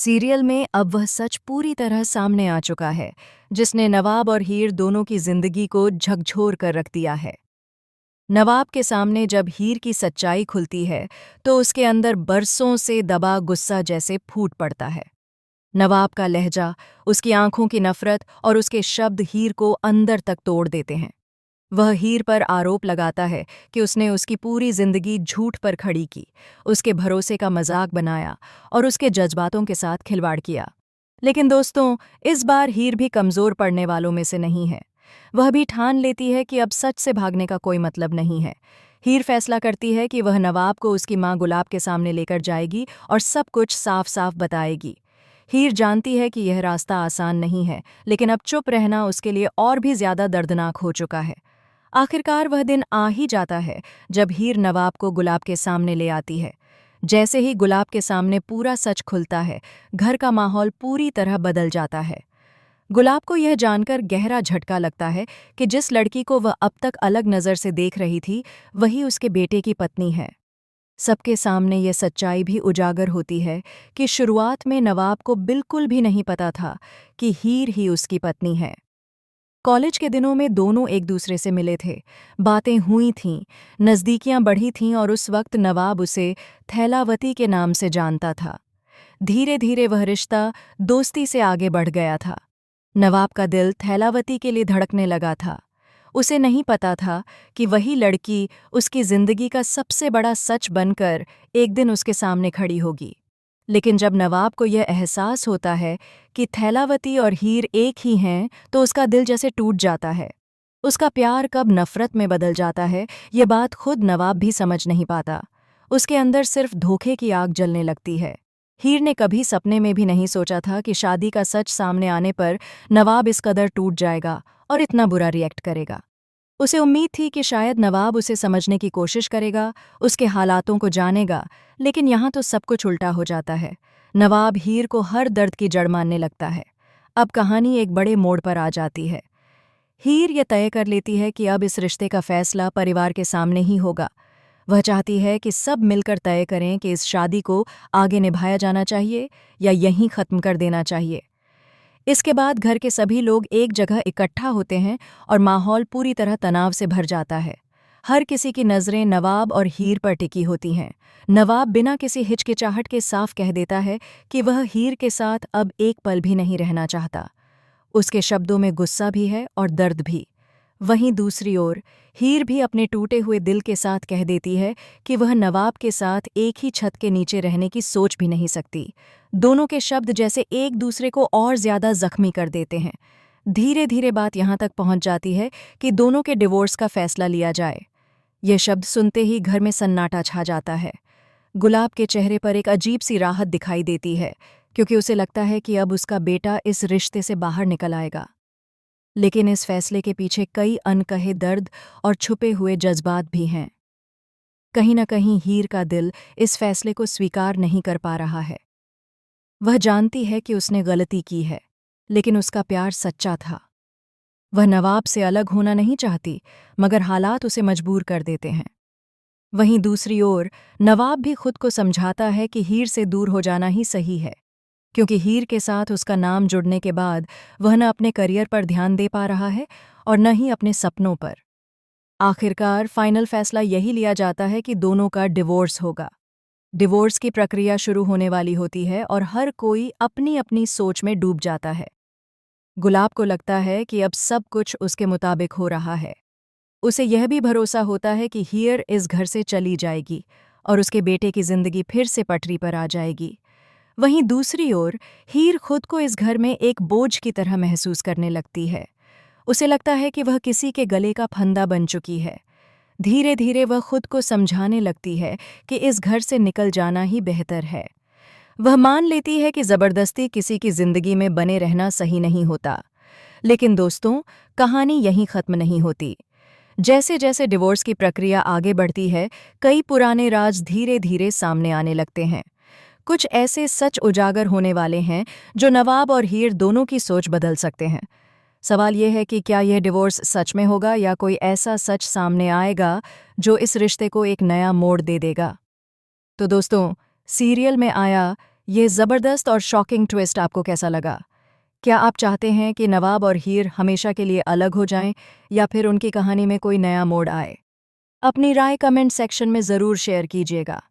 Serial में अब वह सच पूरी तरह सामने आ चुका है, जिसने नवाब और हीर दोनों की जिंदगी को झकझोर कर रख दिया है। नवाब के सामने जब हीर की सच्चाई खुलती है, तो उसके अंदर बरसों से दबा गुस्सा जैसे फूट पड़ता है। नवाब का लहजा, उसकी आंखों की नफरत और उसके शब्द हीर को अंदर तक तोड़ देते हैं। वह हीर पर आरोप लगाता है कि उसने उसकी पूरी जिंदगी झूठ पर खड़ी की, उसके भरोसे का मजाक बनाया और उसके जज्बातों के साथ खिलवाड़ किया। लेकिन दोस्तों, इस बार हीर भी कमजोर पड़ने वालों में से नहीं है। वह भी ठान लेती है कि अब सच से भागने का कोई मतलब नहीं है। हीर फैसला करती है कि वह नवाब को उसकी मां गुलाब के सामने लेकर जाएगी और सब कुछ साफ साफ बताएगी। हीर जानती है कि यह रास्ता आसान नहीं है, लेकिन अब चुप रहना उसके लिए और भी ज्यादा दर्दनाक हो चुका है। आखिरकार वह दिन आ ही जाता है जब हीर नवाब को गुलाब के सामने ले आती है। जैसे ही गुलाब के सामने पूरा सच खुलता है, घर का माहौल पूरी तरह बदल जाता है। गुलाब को यह जानकर गहरा झटका लगता है कि जिस लड़की को वह अब तक अलग नज़र से देख रही थी, वही उसके बेटे की पत्नी है। सबके सामने यह सच्चाई भी उजागर होती है कि शुरुआत में नवाब को बिल्कुल भी नहीं पता था कि हीर ही उसकी पत्नी है। कॉलेज के दिनों में दोनों एक दूसरे से मिले थे, बातें हुई थीं, नज़दीकियां बढ़ी थीं और उस वक्त नवाब उसे थैलावती के नाम से जानता था। धीरे धीरे वह रिश्ता दोस्ती से आगे बढ़ गया था। नवाब का दिल थैलावती के लिए धड़कने लगा था। उसे नहीं पता था कि वही लड़की उसकी जिंदगी का सबसे बड़ा सच बनकर एक दिन उसके सामने खड़ी होगी। लेकिन जब नवाब को यह एहसास होता है कि थैलावती और हीर एक ही हैं, तो उसका दिल जैसे टूट जाता है। उसका प्यार कब नफरत में बदल जाता है, ये बात खुद नवाब भी समझ नहीं पाता। उसके अंदर सिर्फ धोखे की आग जलने लगती है। हीर ने कभी सपने में भी नहीं सोचा था कि शादी का सच सामने आने पर नवाब इस कदर टूट जाएगा और इतना बुरा रिएक्ट करेगा। उसे उम्मीद थी कि शायद नवाब उसे समझने की कोशिश करेगा, उसके हालातों को जानेगा, लेकिन यहाँ तो सब कुछ उल्टा हो जाता है। नवाब हीर को हर दर्द की जड़ मानने लगता है। अब कहानी एक बड़े मोड़ पर आ जाती है। हीर ये तय कर लेती है कि अब इस रिश्ते का फैसला परिवार के सामने ही होगा। वह चाहती है कि सब मिलकर तय करें कि इस शादी को आगे निभाया जाना चाहिए या यहीं ख़त्म कर देना चाहिए। इसके बाद घर के सभी लोग एक जगह इकट्ठा होते हैं और माहौल पूरी तरह तनाव से भर जाता है। हर किसी की नज़रें नवाब और हीर पर टिकी होती हैं। नवाब बिना किसी हिचकिचाहट के साफ कह देता है कि वह हीर के साथ अब एक पल भी नहीं रहना चाहता। उसके शब्दों में गुस्सा भी है और दर्द भी। वहीं दूसरी ओर हीर भी अपने टूटे हुए दिल के साथ कह देती है कि वह नवाब के साथ एक ही छत के नीचे रहने की सोच भी नहीं सकती। दोनों के शब्द जैसे एक दूसरे को और ज्यादा जख्मी कर देते हैं। धीरे धीरे बात यहाँ तक पहुँच जाती है कि दोनों के डिवोर्स का फैसला लिया जाए। ये शब्द सुनते ही घर में सन्नाटा छा जाता है। गुलाब के चेहरे पर एक अजीब सी राहत दिखाई देती है, क्योंकि उसे लगता है कि अब उसका बेटा इस रिश्ते से बाहर निकल आएगा। लेकिन इस फैसले के पीछे कई अनकहे दर्द और छुपे हुए जज्बात भी हैं। कहीं न कहीं हीर का दिल इस फैसले को स्वीकार नहीं कर पा रहा है। वह जानती है कि उसने गलती की है, लेकिन उसका प्यार सच्चा था। वह नवाब से अलग होना नहीं चाहती, मगर हालात उसे मजबूर कर देते हैं। वहीं दूसरी ओर नवाब भी खुद को समझाता है कि हीर से दूर हो जाना ही सही है, क्योंकि हीर के साथ उसका नाम जुड़ने के बाद वह न अपने करियर पर ध्यान दे पा रहा है और न ही अपने सपनों पर। आखिरकार फाइनल फैसला यही लिया जाता है कि दोनों का डिवोर्स होगा। डिवोर्स की प्रक्रिया शुरू होने वाली होती है और हर कोई अपनी अपनी सोच में डूब जाता है। गुलाब को लगता है कि अब सब कुछ उसके मुताबिक हो रहा है। उसे यह भी भरोसा होता है कि हीर इस घर से चली जाएगी और उसके बेटे की जिंदगी फिर से पटरी पर आ जाएगी। वहीं दूसरी ओर हीर खुद को इस घर में एक बोझ की तरह महसूस करने लगती है। उसे लगता है कि वह किसी के गले का फंदा बन चुकी है। धीरे धीरे वह खुद को समझाने लगती है कि इस घर से निकल जाना ही बेहतर है। वह मान लेती है कि जबरदस्ती किसी की जिंदगी में बने रहना सही नहीं होता। लेकिन दोस्तों, कहानी यहीं खत्म नहीं होती। जैसे जैसे डिवोर्स की प्रक्रिया आगे बढ़ती है, कई पुराने राज धीरे धीरे सामने आने लगते हैं। कुछ ऐसे सच उजागर होने वाले हैं जो नवाब और हीर दोनों की सोच बदल सकते हैं। सवाल यह है कि क्या यह डिवोर्स सच में होगा या कोई ऐसा सच सामने आएगा जो इस रिश्ते को एक नया मोड़ दे देगा। तो दोस्तों, सीरियल में आया ये ज़बरदस्त और शॉकिंग ट्विस्ट आपको कैसा लगा? क्या आप चाहते हैं कि नवाब और हीर हमेशा के लिए अलग हो जाएं या फिर उनकी कहानी में कोई नया मोड़ आए? अपनी राय कमेंट सेक्शन में ज़रूर शेयर कीजिएगा।